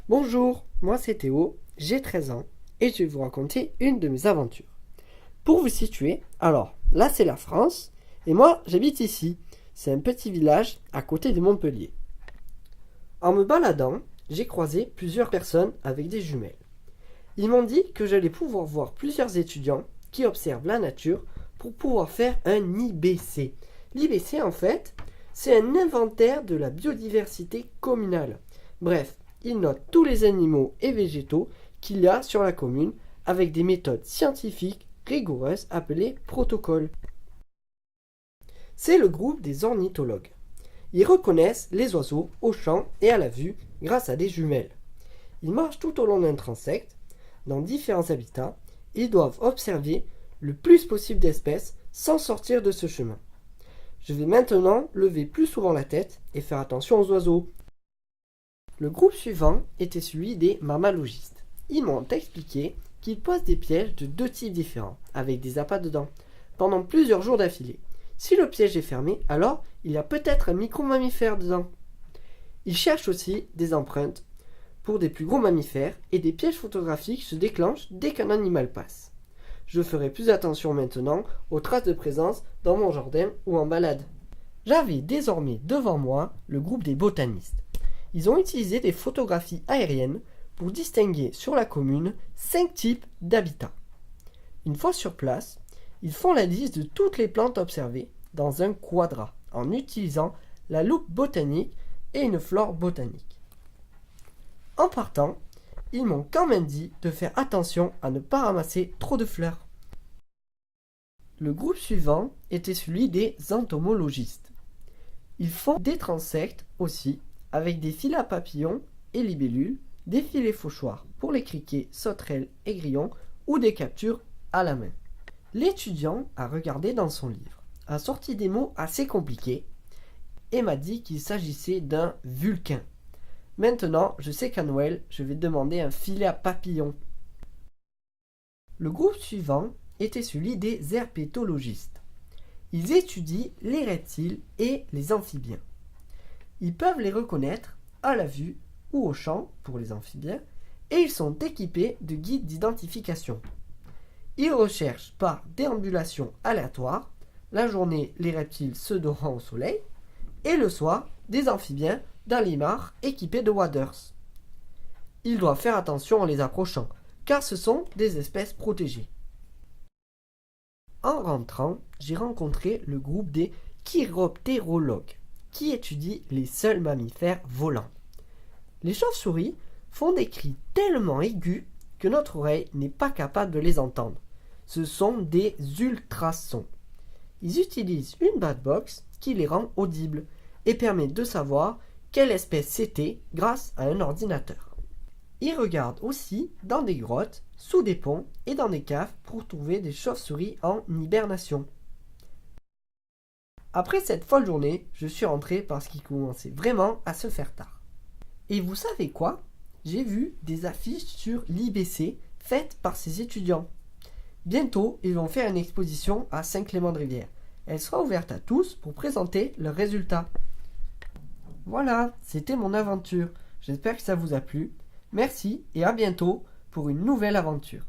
Bonjour, moi c'est Théo, j'ai 13 ans et je vais vous raconter une de mes aventures. Pour vous situer, alors là c'est la France et moi j'habite ici. C'est un petit village à côté de Montpellier. En me baladant, j'ai croisé plusieurs personnes avec des jumelles. Ils m'ont dit que j'allais pouvoir voir plusieurs étudiants qui observent la nature pour pouvoir faire un IBC. L'IBC en fait, c'est un inventaire de la biodiversité communale. Bref, il note tous les animaux et végétaux qu'il y a sur la commune avec des méthodes scientifiques rigoureuses appelées protocoles. C'est le groupe des ornithologues. Ils reconnaissent les oiseaux au champ et à la vue grâce à des jumelles. Ils marchent tout au long d'un transect, dans différents habitats, et ils doivent observer le plus possible d'espèces sans sortir de ce chemin. Je vais maintenant lever plus souvent la tête et faire attention aux oiseaux. Le groupe suivant était celui des mammalogistes. Ils m'ont expliqué qu'ils posent des pièges de deux types différents, avec des appâts dedans, pendant plusieurs jours d'affilée. Si le piège est fermé, alors il y a peut-être un micro-mammifère dedans. Ils cherchent aussi des empreintes pour des plus gros mammifères et des pièges photographiques se déclenchent dès qu'un animal passe. Je ferai plus attention maintenant aux traces de présence dans mon jardin ou en balade. J'avais désormais devant moi le groupe des botanistes. Ils ont utilisé des photographies aériennes pour distinguer sur la commune 5 types d'habitats. Une fois sur place, ils font la liste de toutes les plantes observées dans un quadrat en utilisant la loupe botanique et une flore botanique. En partant, ils m'ont quand même dit de faire attention à ne pas ramasser trop de fleurs. Le groupe suivant était celui des entomologistes. Ils font des transects aussi avec des filets à papillons et libellules, des filets fauchoirs pour les criquets, sauterelles et grillons ou des captures à la main. L'étudiant a regardé dans son livre, a sorti des mots assez compliqués et m'a dit qu'il s'agissait d'un vulcain. Maintenant, je sais qu'à Noël, je vais demander un filet à papillons. Le groupe suivant était celui des herpétologistes. Ils étudient les reptiles et les amphibiens. Ils peuvent les reconnaître à la vue ou au champ pour les amphibiens et ils sont équipés de guides d'identification. Ils recherchent par déambulation aléatoire, la journée les reptiles se dorant au soleil et le soir des amphibiens dans les mares équipés de waders. Ils doivent faire attention en les approchant car ce sont des espèces protégées. En rentrant, j'ai rencontré le groupe des chiroptérologues qui étudient les seuls mammifères volants. Les chauves-souris font des cris tellement aigus que notre oreille n'est pas capable de les entendre. Ce sont des ultrasons. Ils utilisent une black box qui les rend audibles et permet de savoir quelle espèce c'était grâce à un ordinateur. Ils regardent aussi dans des grottes, sous des ponts et dans des caves pour trouver des chauves-souris en hibernation. Après cette folle journée, je suis rentré parce qu'il commençait vraiment à se faire tard. Et vous savez quoi? J'ai vu des affiches sur l'IBC faites par ces étudiants. Bientôt, ils vont faire une exposition à Saint-Clément-de-Rivière. Elle sera ouverte à tous pour présenter leurs résultats. Voilà, c'était mon aventure. J'espère que ça vous a plu. Merci et à bientôt pour une nouvelle aventure.